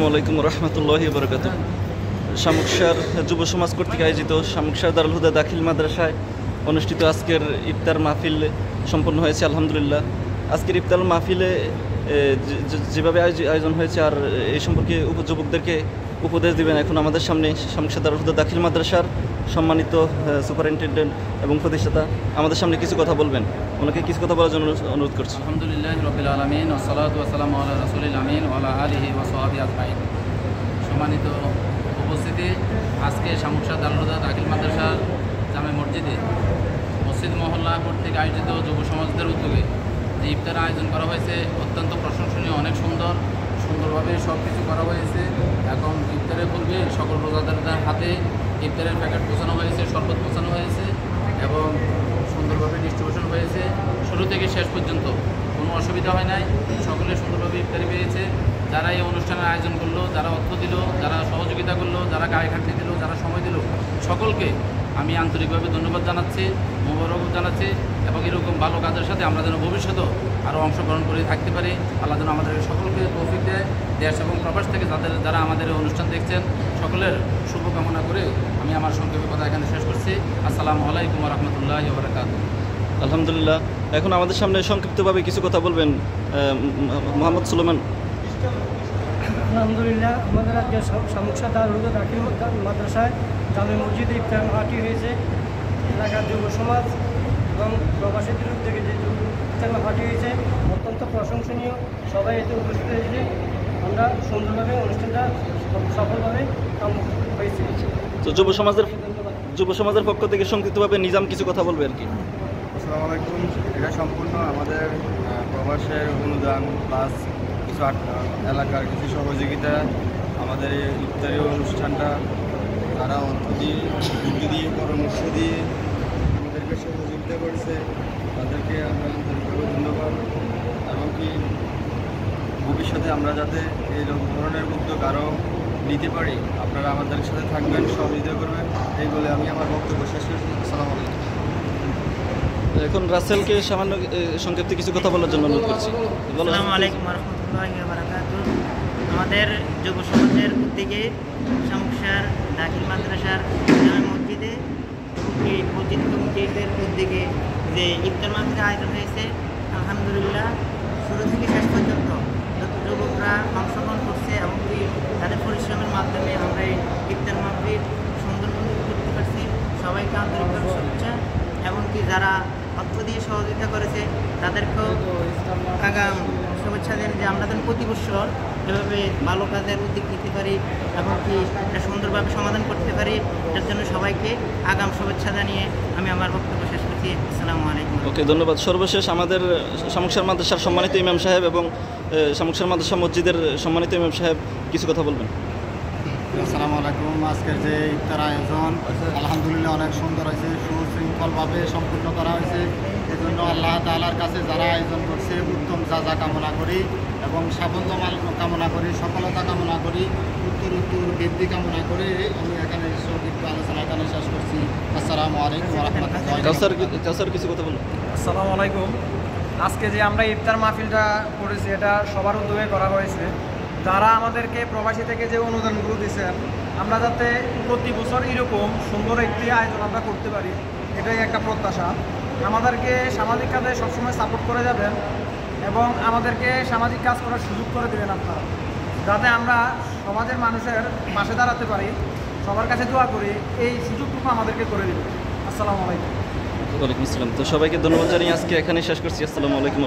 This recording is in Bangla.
আসসালামু আলাইকুম রহমতুল্লাহি বরকাতুহ। শামুকসার যুব সমাজ কর্তৃক আয়োজিত শামুকসার দারুল হুদা দাখিল মাদ্রাসায় অনুষ্ঠিত আজকের ইফতার মাহফিল সম্পন্ন হয়েছে। আলহামদুলিল্লাহ, আজকের ইফতার মাহফিলে যেভাবে আয়োজন হয়েছে আর এই সম্পর্কে যুবকদেরকে উপদেশ দিবেন এখন আমাদের সামনে শামুকসার দারুল হুদা দাখিল মাদ্রাসার সম্মানিত সুপারিনটেন্ডেন্ট এবং প্রতিষ্ঠাতা আমাদের সামনে কিছু কথা বলবেন। ওনাকে কিছু কথা বলার জন্য অনুরোধ করছি। আলহামদুলিল্লাহ রাব্বিল আলামিন ওয়া সালাতু ওয়া সালামু আলা রাসূলিল আমিন ওয়া আলা আলিহি ওয়া সাহবিহি আজমাইন। সম্মানিত উপস্থিতি, আজকে শামুকসার দারুল হুদা দাখিল মাদ্রাসার জামে মসজিদে মসজিদ মহল্লা কর্তৃক আয়োজিত যুব সমাজদের উদ্যোগে যে ইফতার আয়োজন করা হয়েছে অত্যন্ত প্রশংসনীয়, অনেক সুন্দরভাবে সব কিছু করা হয়েছে। এখন ইফতারের পূর্বে সকল রোজাদারদের হাতে ইফতারের প্যাকেট পৌঁছানো হয়েছে, শরবত পৌঁছানো হয়েছে এবং সুন্দরভাবে ডিস্ট্রিবিউশন হয়েছে। শুরু থেকে শেষ পর্যন্ত কোনো অসুবিধা হয় নাই, সকলে সুন্দরভাবে ইফতারি পেয়েছে। যারা এই অনুষ্ঠানের আয়োজন করলো, যারা অর্থ দিল, যারা সহযোগিতা করলো, যারা গায়ে খাটনি দিল, যারা সময় দিল, সকলকে আমি আন্তরিকভাবে ধন্যবাদ জানাচ্ছি, মোবারক জানাচ্ছি এবং এরকম ভালো কাজের সাথে আমরা যেন ভবিষ্যতেও আরও অংশগ্রহণ করে থাকতে পারি। আল্লাহ যেন আমাদের সকলকে তৌফিক দেয়। দেশ এবং প্রবাস থেকে যারা আমাদের এই অনুষ্ঠান দেখছেন সকলের শুভকামনা করে আমি আমার সংক্ষেপে কথা এখানে শেষ করছি। আসসালামু আলাইকুম ওয়া রাহমাতুল্লাহি ওয়া বারাকাতুহু। আলহামদুলিল্লাহ, এখন আমাদের সামনে সংক্ষিপ্তভাবে কিছু কথা বলবেন মোহাম্মদ সুলেমান। আলহামদুলিল্লাহ, আমাদের আজকে শামুকসার দারুল হুদা দাখিল মাদ্রাসায় জামে মসজিদে ইফতার মাহফিল হয়েছে। এলাকার যুব সমাজ এবং প্রবাসীদের উদ্যোগে যে ইফতার মাহফিল হয়েছে অত্যন্ত প্রশংসনীয়। সবাই এতে উপস্থিত হয়েছে। আমরা সুন্দরভাবে অনুষ্ঠানটা সফলভাবে হয়েছে। তো যুব সমাজের পক্ষ থেকে সংক্ষিপ্তভাবে নিজাম কিছু কথা বলবে আর কি। আসসালামু আলাইকুম। এটা সম্পূর্ণ আমাদের প্রবাসের অনুদান প্লাস কিছু এলাকার কিছু সহযোগিতা। আমাদের এই ইফতারি অনুষ্ঠানটা তারা অর্থ দিয়ে, বুদ্ধি দিয়ে, পরামর্শ দিয়ে আমাদেরকে সহযোগিতা করেছে, তাদেরকে আমরা আন্তরিকভাবে ধন্যবাদ। এমনকি ভবিষ্যতে আমরা যাতে এই ধরনের উদ্যোগ আরও নিতে পারি, আপনারা আমাদের সাথে থাকবেন, সহযোগিতা করবেন, এই বলে আমি আমার বক্তব্য শেষ করছি। আসসালামু আলাইকুম। এখন রাসেলকে সামান্য সংক্ষিপ্ত কিছু কথা বলার জন্য অনুরোধ করছি। আসসালামু আলাইকুম ওয়া রাহমাতুল্লাহি ওয়া বারাকাতুহু। আমাদের যুব সমাজের উদ্যোগে শামুকসার দাখিল মাদ্রাসার জামে মসজিদে মসজিদ কমিটিদের উদ্যোগে যে ইফতার মাহফিল আয়োজন হয়েছে, আলহামদুলিল্লাহ শুরু থেকে শেষ পর্যন্ত যত যুবকরা অংশগ্রহণ করছে এমনকি তাদের পরিশ্রমের মাধ্যমে আমরা এই ইফতার মাহফিল সুন্দরভাবে করতে পারছি। সবাইকে আন্তরিকভাবে শুভেচ্ছা। এমনকি যারা অর্থ দিয়ে সহযোগিতা করেছে তাদেরকেও আগাম শুভেচ্ছা দেন যে আমরা যেন প্রতি বছর এভাবে ভালো কাজের উদ্যোগ নিতে পারি এমনকি এটা সুন্দরভাবে সমাধান করতে পারি। এটার জন্য সবাইকে আগাম শুভেচ্ছা জানিয়ে আমি আমার বক্তব্য শেষ করছি। আসসালামু আলাইকুম। ওকে, ধন্যবাদ। সর্বশেষ আমাদের শামুকসার মাদ্রাসার সম্মানিত ইমাম সাহেব এবং শামুকসার মাদ্রাসা মসজিদের সম্মানিত ইমাম সাহেব কিছু কথা বলবেন। আসসালামু আলাইকুম। আজকের যে ইফতার আয়োজন আলহামদুলিল্লাহ অনেক সুন্দর হয়েছে, সুশৃঙ্খলভাবে সম্পূর্ণ করা হয়েছে। এজন্য আল্লাহ তাআলার কাছে যারা আয়োজন করছে উত্তম যা কামনা করি এবং সাফল্য কামনা করি, সফলতা কামনা করি, উত্তর বৃদ্ধি কামনা করে আমি এখানে সংক্ষিপ্ত আলোচনা এখানে শেষ করছি। আসসালামু আলাইকুম ওয়া রাহমাতুল্লাহি। কাউসার কিছু কথা বলুন। আসসালামু আলাইকুম। আজকে যে আমরা ইফতার মাহফিলটা করেছি এটা সবার উদ্যোগে করা হয়েছে। যারা আমাদেরকে প্রবাসী থেকে যে অনুদানগুলো দিচ্ছেন, আমরা যাতে প্রতি বছর এরকম সুন্দর একটি আয়োজন আমরা করতে পারি, এটাই একটা প্রত্যাশা। আমাদেরকে সামাজিক কাজে সবসময় সাপোর্ট করে যাবেন এবং আমাদেরকে সামাজিক কাজ করার সুযোগ করে দেবেন আপনারা, যাতে আমরা সমাজের মানুষের পাশে দাঁড়াতে পারি। সবার কাছে দোয়া করি এই সুযোগটুকু আমাদেরকে করে দেবেন। আসসালামু আলাইকুম। ওয়ালাইকুম আসসালাম। তো সবাইকে ধন্যবাদ জানিয়ে আজকে এখানে শেষ করছি। আসসালামু আলাইকুম।